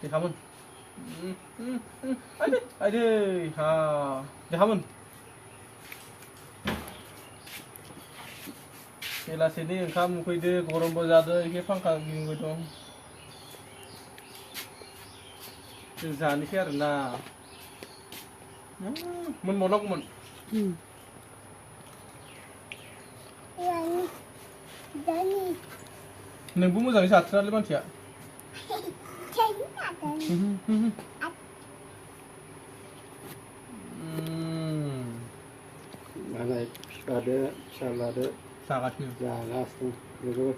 Để kamu. Ada, ha. Để kamu. Sela sini ओंखाम उखैदो गरमबो जादो एखे फांखा गिदिंबाय दं जों जानोसै आरोना मोनबावनांगौमोन नोंबो मोजाङै जाथ्रालै मानसिया Mana ada salad जागासिनो jalas tuh, gitu.